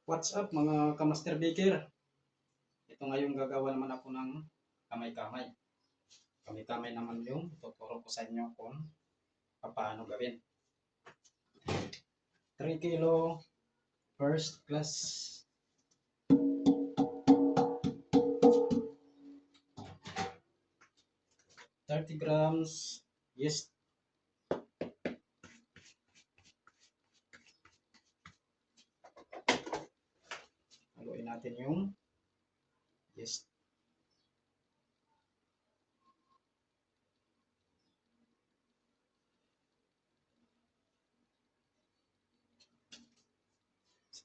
What's up mga ka-Master Baker? Ito ngayong gagawa naman ako ng kamay-kamay. Kamay-kamay naman yung tuturo ko sa inyo kung paano gawin. 3 kilo first class. 30 grams yeast. Haluin natin yung yeast.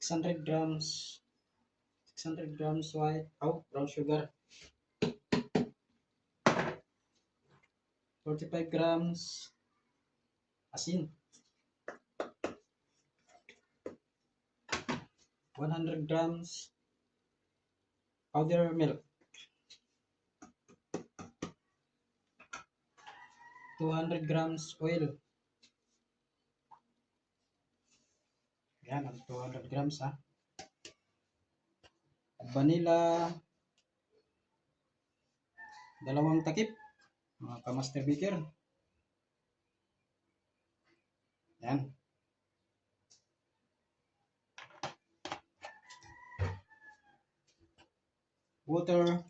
$600 grams white brown sugar. 45 grams asin. 100 grams powder milk. 200 grams oil. Yan ang 200 grams ha. Vanilla, 2 takip mga ka-Master Baker. Yan. Water.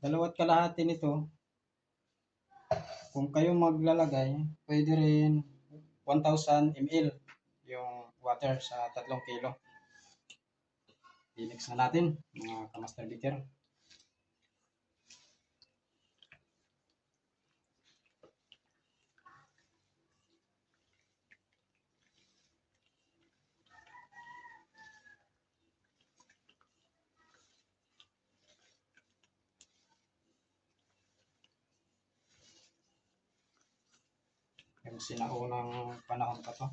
Dalawat kalahati nito. Kung kayo maglalagay, pwede rin 1,000 ml yung water sa 3 kilo. I-mix na natin mga ka-Master Baker. Yung sinaunang panahon pa to,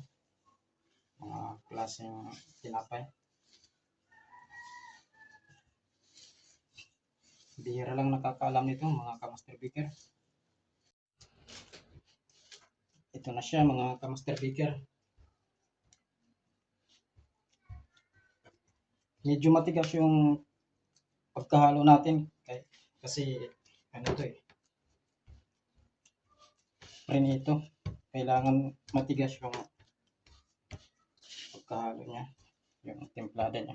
mga klaseng tinapay. Bihira lang nakakaalam nito mga ka-Master Baker. Ito na siya mga ka-Master Baker. Medyo matigas yung pagkahalo natin kasi ano to prenito. Kailangan matigas yung pagkahalo niya, yung templada niya.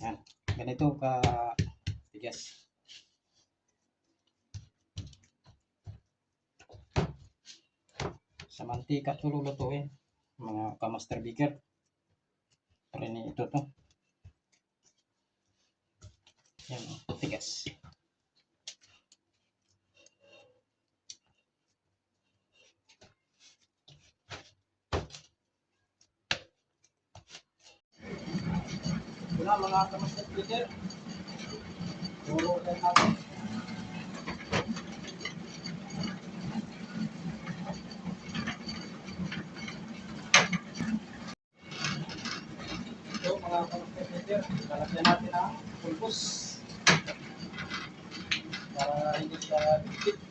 Yan, ganito ka tigas. Sa mantika ito lulutuin mga ka-Master Baker. Prenito to. Yan, tigas. Ito na mga ka-Master Baker. Lulutuin natin. Ito mga ka-Master Baker, lalagyan natin ang pulbos para hindi siya dikit.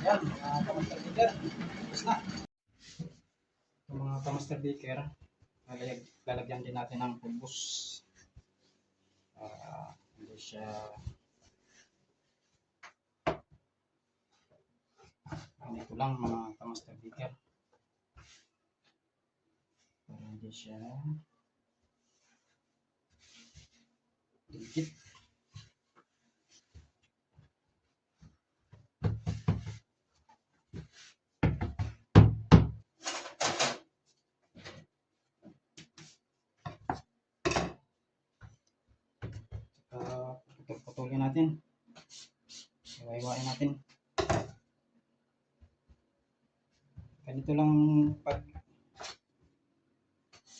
Yan, mga ka-Master Baker, tapos na. Mga ka-Master Baker, lalagyan din natin ng pulbos para hindi siya ganito lang mga ka-Master Baker, para hindi siya dikit. natin. Hiwa-hiwain natin. Ganito lang pag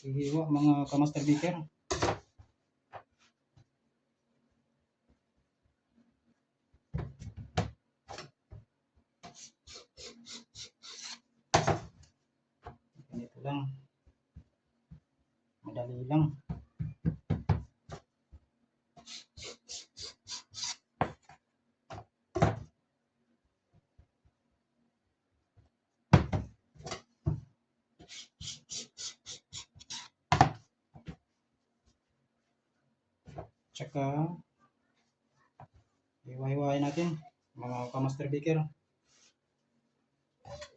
hihiwa mga ka-master baker. Ganito lang. Madali lang. Tsaka hiwa-hiwain natin mga ka-master baker.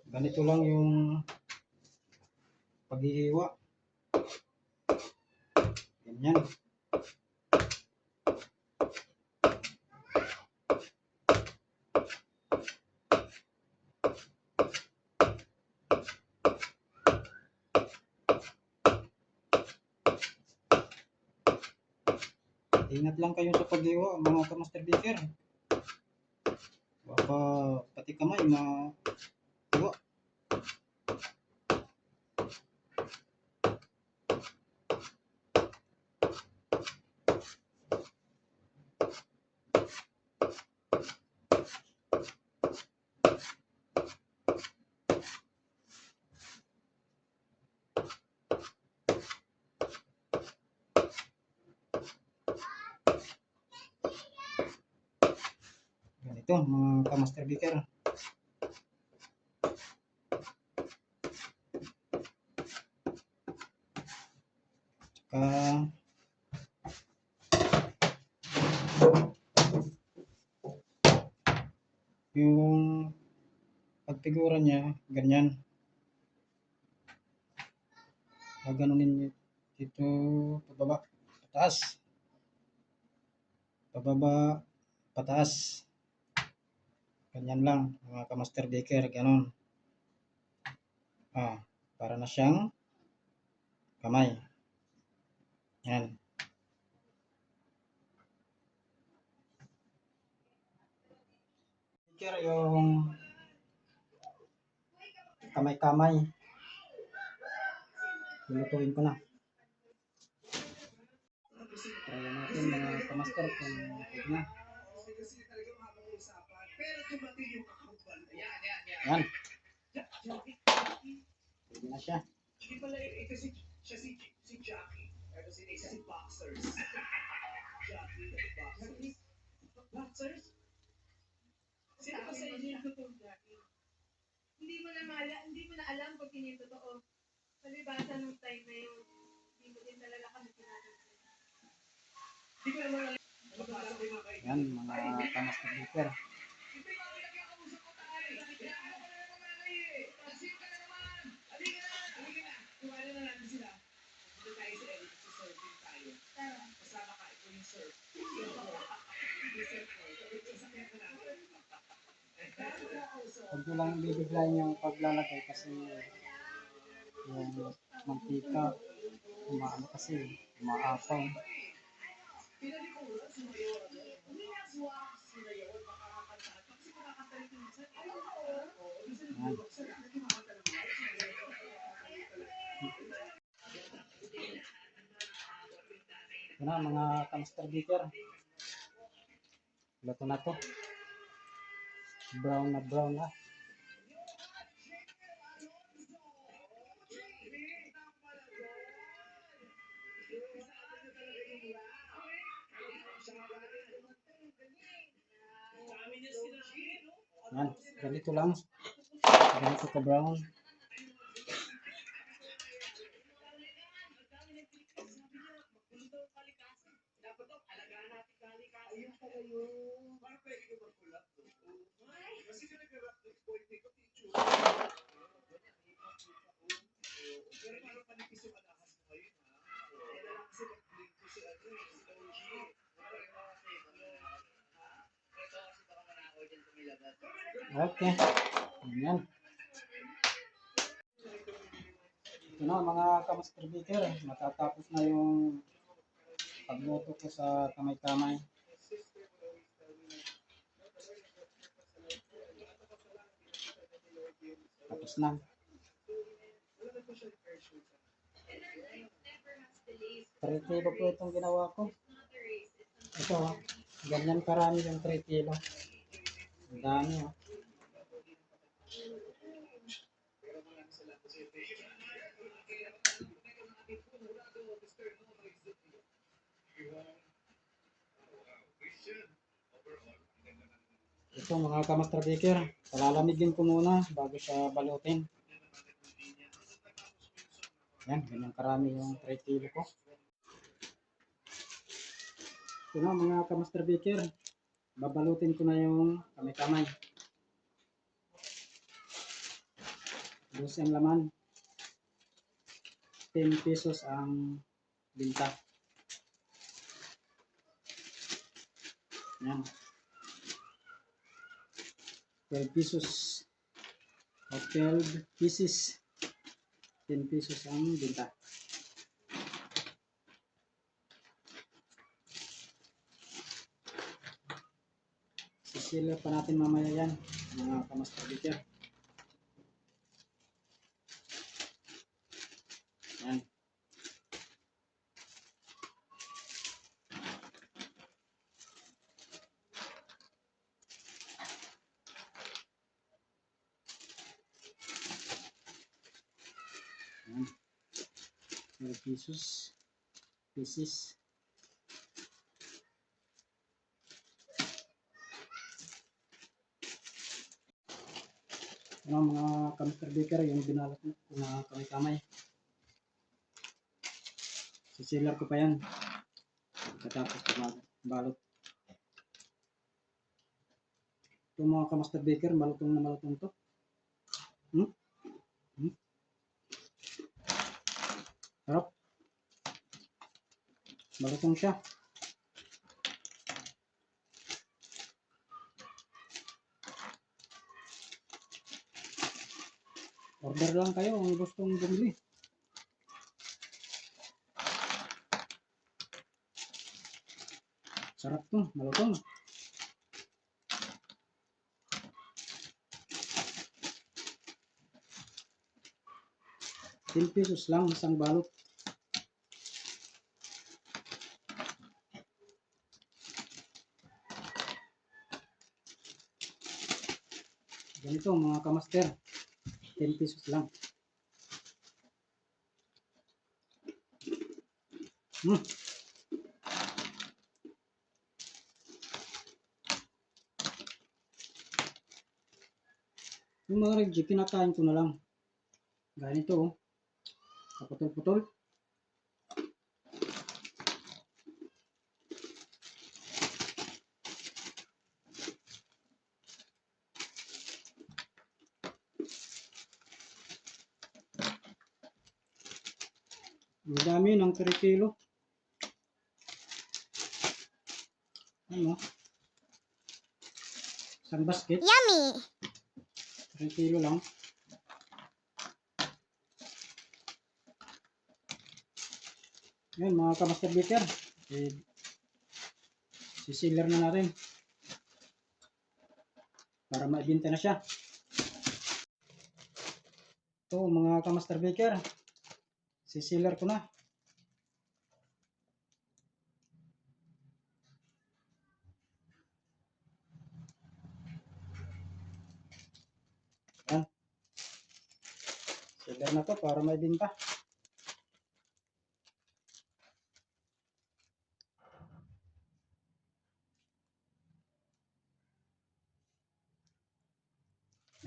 Ganito lang yung paghihiwa. Ganyan. Ingat lang kayo sa paghiwa mga ka-master baker. Baka pati kamay ma-hiwa. Ganito mga ka-master baker. Tsaka yung pagfigura niya, ganyan. Gaganunin niyo dito, pababa, pataas. Pababa, pataas. Ganyan lang, mga ka-master baker, ganon. Para na siyang kamay. Yan. Baker, yung kamay-kamay. Lulutuin ko na. Try natin mga ka-master kung okay na. Yan. Pwede na siya. Hindi mo na alam kung sino yung totoo. Palibasa nung time na yun, hindi mo din talaga kami pinatuloy. Yan, mga ka-master baker. Huwag nyo lang bibiglayin yung paglalagay kasi yung mantika umaano kasi umaapaw. Yan. Ito na mga ka-master baker. Luto na to. Brown na. Yan, ganito lang. Ganito ka brown. Okay. Yan. Ito na mga ka-master baker. Matatapos na yung pagluto ko sa kamay-kamay. Tapos na. And our life never has delays. 3 kilo po itong ginawa ko. Ito, ganyan karami yung 3 kilo. Ang dami, oh. Ito mga ka-Master Baker, palalamigin ko muna bago siya balutin. Yan, ganyan karami yung 3 kilo ko. Ito na mga ka-Master Baker, babalutin ko na yung kamay-kamay. Dos ang laman. 10 pesos ang binta. Yan. 12 pesos. O 12 pieces. 10 pesos ang binta. Sisila pa natin mamaya yan, mga ka-Master Baker. Yan. Yan. 12 pesos. Pieces. Ano mga ka-Master Baker, yung binalot na kamay-kamay. Sisilar ko pa yan. Pagkatapos balot. Ito mga ka-Master Baker, malutong na malutong to. Harap. Malutong siya. Order lang kayo kung gustong bumili. Sarap to, malutong. ₱10 lang isang balot. Ganito mga ka-Master, 10 pesos lang. Yung mga reject, kinakain ko na lang. Ganito, oh. Kaputol-putol. Ang dami ng 3 kilo. Ano? Isang basket. Yummy! 3 kilo lang. Yan mga ka-Master Baker. Sisilar na natin. Para maibenta na siya. Ito mga ka-Master Baker. Sisilar ko na. Yan. Silar na to para maibenta.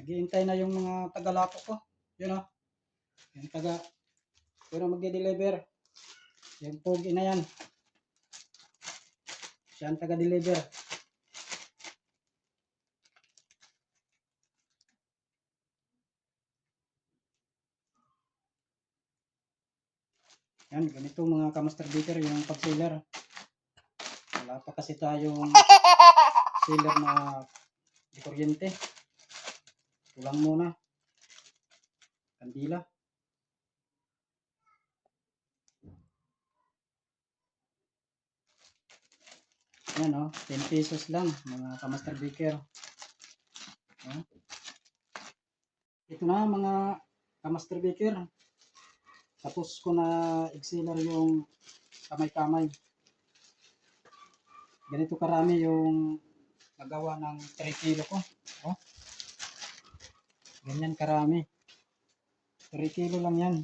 Naghihintay na yung mga taga-lako ko. Yun o. Yung taga. Pero magde-deliver. Yung pogi na yan. Siya ang taga-deliver. Yan, ganito mga ka-Master Baker yung pag-sealer. Wala pa kasi tayong sealer na di kuryente. Tulang muna. Kandila. Yan o, 10 pesos lang mga ka-Master Baker. Ito na mga kamaster baker. Tapos ko na i-sealer yung kamay-kamay. Ganito karami yung nagawa ng 3 kilo ko. Oh, ganyan karami. 3 kilo lang yan.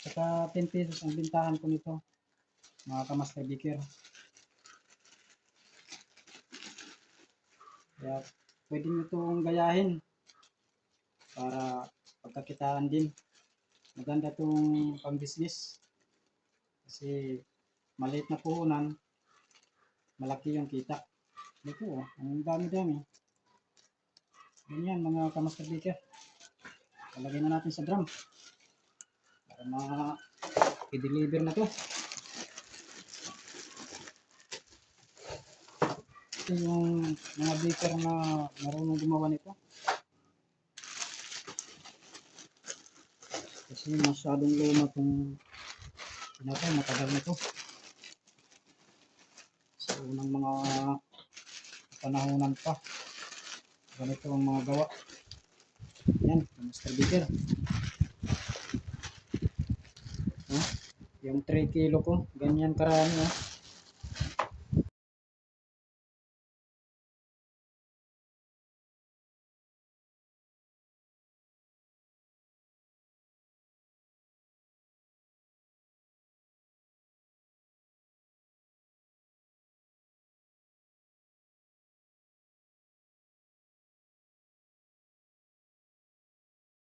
Saka 10 pesos ang bintahan ko nito, mga kamaster baker. Kaya pwede nyo itong gayahin para pagkakitaan din. Maganda itong pang business kasi maliit na puhunan, malaki yung kita. Ito oh, ang dami-dami. Ganyan mga kamaster baker. Talagay na natin sa drum para i-deliver na to. Ito yung mga baker na marunong gumawa nito. Kasi masyadong luma itong matagal na ito. Sa unang mga panahonan pa. Ganito ang mga gawa. Yan, Master Baker. Yung 3 kilo ko, ganyan karami.